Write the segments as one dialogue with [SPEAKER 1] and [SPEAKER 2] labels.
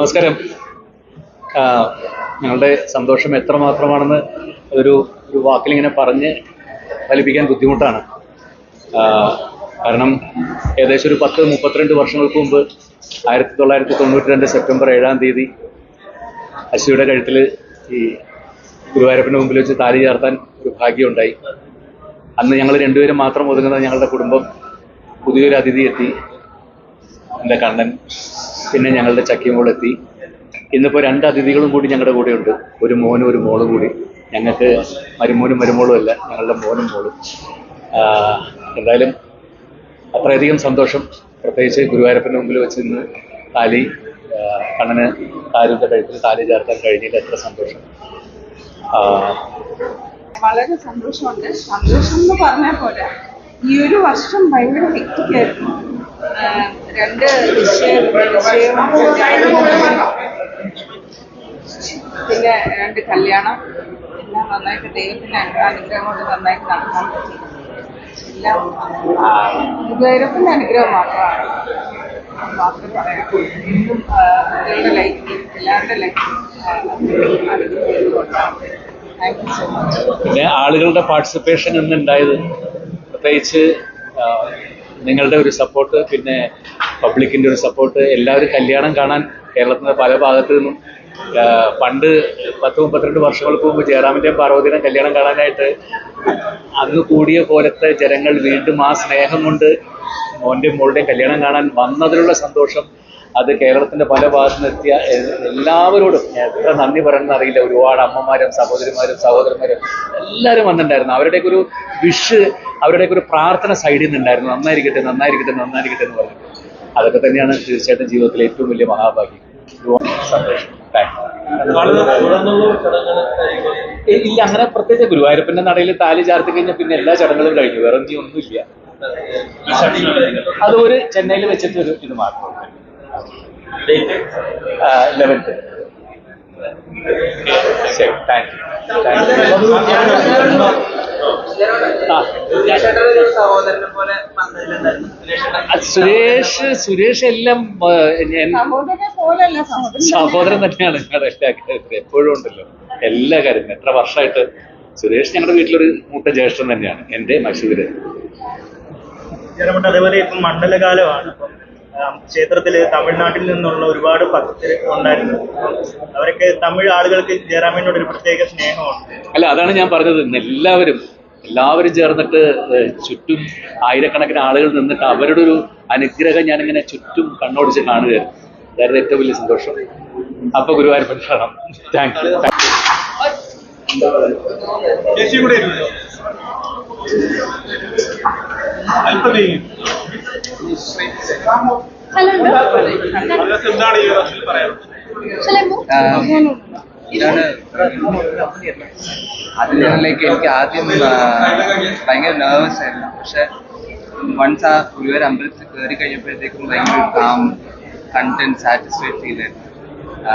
[SPEAKER 1] നമസ്കാരം. ഞങ്ങളുടെ സന്തോഷം എത്രമാത്രമാണെന്ന് ഒരു വാക്കിലിങ്ങനെ പറഞ്ഞ് ഫലിപ്പിക്കാൻ ബുദ്ധിമുട്ടാണ്. കാരണം ഏകദേശം ഒരു 32 വർഷങ്ങൾക്ക് മുമ്പ് 1992 സെപ്റ്റംബർ 7-ാം തീയതി അശ്വിയുടെ കഴുത്തിൽ ഈ ഗുരുവായൂരപ്പൻ്റെ മുമ്പിൽ വെച്ച് താലി ചേർത്താൻ ഒരു ഭാഗ്യമുണ്ടായി. അന്ന് ഞങ്ങൾ രണ്ടുപേരും മാത്രം ഒതുങ്ങുന്ന ഞങ്ങളുടെ കുടുംബം പുതിയൊരു അതിഥി എത്തി, എൻ്റെ കണ്ണൻ, പിന്നെ ഞങ്ങളുടെ ചക്കിമോൾ എത്തി. ഇന്നിപ്പോൾ 2 അതിഥികളും കൂടി ഞങ്ങളുടെ കൂടെയുണ്ട്, ഒരു മോനും ഒരു മോളും കൂടി. ഞങ്ങൾക്ക് മരുമോനും മരുമോളും അല്ല, ഞങ്ങളുടെ മോനും മോളും. എന്തായാലും അത്രയധികം സന്തോഷം, പ്രത്യേകിച്ച് ഗുരുവായൂരപ്പൻ്റെ മുമ്പിൽ വെച്ച് ഇന്ന് കണ്ണന് താരൂൻ്റെ കഴുത്തിൽ താലി ചേർക്കാൻ കഴിഞ്ഞില്ല. എത്ര സന്തോഷം!
[SPEAKER 2] വളരെ സന്തോഷമുണ്ട്. സന്തോഷം എന്ന് പറഞ്ഞാൽ പോലെ ഈ ഒരു വർഷം ഭയങ്കര ഹെക്റ്റിക്കായിരുന്നു. 2 വിഷയം പിന്നെ 2 കല്യാണം എല്ലാം നന്നായിട്ട് ദൈവത്തിൻ്റെ അനുഗ്രഹം കൊണ്ട് നന്നായിട്ട് നടക്കാൻ പറ്റി. എല്ലാം ഗുരുവായൂരപ്പൻ്റെ അനുഗ്രഹം മാത്രമാണ് പറയാം. വീണ്ടും കുട്ടികളുടെ ലൈഫിൽ എല്ലാവരുടെ ലൈഫിൽ താങ്ക് യു സോ മച്ച്.
[SPEAKER 1] പിന്നെ ആളുകളുടെ പാർട്ടിസിപ്പേഷൻ ഇന്നുണ്ടായത്, പ്രത്യേകിച്ച് നിങ്ങളുടെ ഒരു സപ്പോർട്ട്, പിന്നെ പബ്ലിക്കിൻ്റെ ഒരു സപ്പോർട്ട്. എല്ലാവരും കല്യാണം കാണാൻ കേരളത്തിൻ്റെ പല ഭാഗത്തു നിന്നും, പണ്ട് 32 വർഷങ്ങൾക്ക് മുമ്പ് ജയറാമിൻ്റെയും പാർവതിയുടെയും കല്യാണം കാണാനായിട്ട് അന്ന് കൂടിയ പോലത്തെ ജനങ്ങൾ വീണ്ടും ആ സ്നേഹം കൊണ്ട് മോൻ്റെയും മോളുടെയും കല്യാണം കാണാൻ വന്നതിലുള്ള സന്തോഷം, അത് കേരളത്തിൻ്റെ പല ഭാഗത്തു നിന്നെത്തിയ എല്ലാവരോടും എത്ര നന്ദി പറയുന്നത് അറിയില്ല. ഒരുപാട് അമ്മമാരും സഹോദരിമാരും സഹോദരന്മാരും എല്ലാവരും വന്നിട്ടുണ്ടായിരുന്നു. അവരുടെയൊക്കെ ഒരു വിഷ്, അവരുടെയൊക്കെ ഒരു പ്രാർത്ഥന സൈഡിൽ നിന്നുണ്ടായിരുന്നു. നന്നായിരിക്കട്ടെ നന്നായിരിക്കട്ടെ നന്നായിരിക്കട്ടെ എന്ന് പറഞ്ഞു. അതൊക്കെ തന്നെയാണ് തീർച്ചയായിട്ടും ജീവിതത്തിലെ ഏറ്റവും വലിയ മഹാഭാഗ്യം. സന്തോഷം. ഇല്ല, അങ്ങനെ പ്രത്യേകിച്ച് ഗുരുവായൂരപ്പൻ്റെ നടയിൽ താലി ചാർത്തി കഴിഞ്ഞാൽ പിന്നെ എല്ലാ ചടങ്ങുകളും കഴിഞ്ഞു, വേറെ ഒന്നുമില്ല. അത് ഒരു ചെന്നൈയിൽ വെച്ചിട്ട് ഒരു ഇത് മാത്രമേ. 11th. ശരി, താങ്ക് യു. സുരേഷ് എല്ലാം സഹോദരൻ തന്നെയാണ് ഞങ്ങളുടെ എല്ലാ കാര്യത്തിലും, എപ്പോഴും ഉണ്ടല്ലോ എല്ലാ കാര്യത്തിലും. എത്ര വർഷമായിട്ട് സുരേഷ് ഞങ്ങളുടെ വീട്ടിലൊരു മൂട്ട ജ്യേഷ്ഠൻ തന്നെയാണ്, എൻ്റെ മഷൂര്.
[SPEAKER 3] അതേപോലെ ഇപ്പം മണ്ഡലകാലമാണ്. ക്ഷേത്രത്തില് തമിഴ്നാട്ടിൽ നിന്നുള്ള ഒരുപാട് ഭക്തർ ഉണ്ടായിരുന്നു. അവരൊക്കെ തമിഴ് ആളുകൾക്ക് ജയറാമിനോട് ഒരു പ്രത്യേക സ്നേഹമുണ്ട്.
[SPEAKER 1] അല്ല, അതാണ് ഞാൻ പറഞ്ഞത്. ഇന്ന് എല്ലാവരും ചേർന്നിട്ട് ചുറ്റും ആയിരക്കണക്കിന് ആളുകൾ നിന്നിട്ട് അവരുടെ ഒരു അനുഗ്രഹം ഞാനിങ്ങനെ ചുറ്റും കണ്ണോടിച്ച് കാണുകയായിരുന്നു. അതായത് ഏറ്റവും വലിയ സന്തോഷം. അപ്പൊ ഗുരുവായൂരപ്പൻ കാണാം. Thank you.
[SPEAKER 4] അതിലേക്ക് എനിക്ക് ആദ്യം ഭയങ്കര നെർവസ് ആയിരുന്നു. പക്ഷെ വൺസ് ആ ഗുരുവായൂർ അമ്പലത്തിൽ കയറി കഴിഞ്ഞപ്പോഴത്തേക്കും ഭയങ്കര കാം, കണ്ടന്റ്, സാറ്റിസ്ഫൈഡ് ഫീൽ ആയിരുന്നു.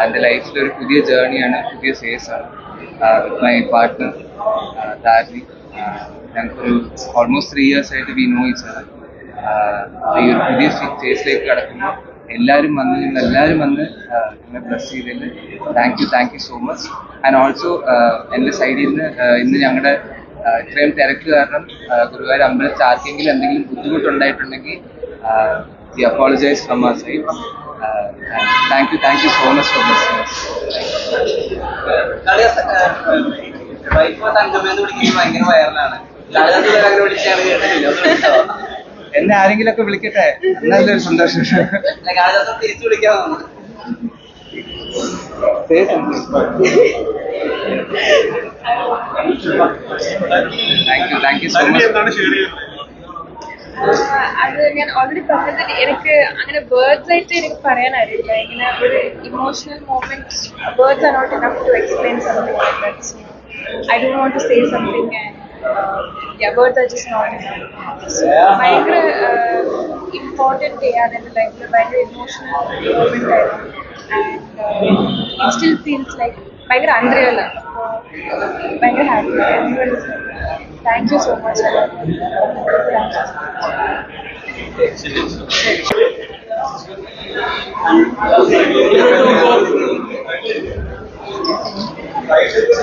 [SPEAKER 4] എൻ്റെ ലൈഫിലൊരു പുതിയ ജേർണിയാണ്, പുതിയ ഫേസാണ്. With my partner Dharani. ഞങ്ങൾക്കൊരു ഓൾമോസ്റ്റ് 3 years ആയിട്ട് വി നോ ഈച്ച് അതർ. ഈ ഒരു പുതിയ ഫേസിലേക്ക് കടക്കുമ്പോൾ എല്ലാവരും വന്ന് ഞങ്ങളെ ബ്ലസ് ചെയ്തതിൽ thank you so much. And also എൻ്റെ സൈഡിൽ നിന്ന് ഇന്ന് ഞങ്ങളുടെ ഇത്രയും തിരക്ക് കാരണം ഗുരുവായൂർ അമ്പലത്തിൽ ആർക്കെങ്കിലും എന്തെങ്കിലും ബുദ്ധിമുട്ടുണ്ടായിട്ടുണ്ടെങ്കിൽ we apologise from our side. Thank you so much for blessing us.
[SPEAKER 5] ഭയങ്കര വൈറലാണ്.
[SPEAKER 4] എന്നെ ആരെങ്കിലും ഒക്കെ വിളിക്കട്ടെ, നല്ലൊരു സന്തോഷം.
[SPEAKER 5] തിരിച്ചു വിളിക്കാവുന്ന
[SPEAKER 4] താങ്ക് യു സോ മച്ച്.
[SPEAKER 2] അത് ഞാൻ ഓൾറെഡി പറഞ്ഞത്, എനിക്ക് അങ്ങനെ വേർഡ്സ് ആയിട്ട് എനിക്ക് പറയാൻ അറിയില്ല. ഇങ്ങനെ ഒരു emotional moment, words are not enough to explain something like that. So I don't want to say something and words are just not enough. So ഭയങ്കര important day ആണ് എൻ്റെ ലൈഫിൽ. ഭയങ്കര ഇമോഷണൽ മൊമെന്റ് ആയിരുന്നു. And it still feels like ഭയങ്കര unreal ആണ്. ഭയങ്കര happy. Thank you so much.
[SPEAKER 1] ശരി.
[SPEAKER 6] Right.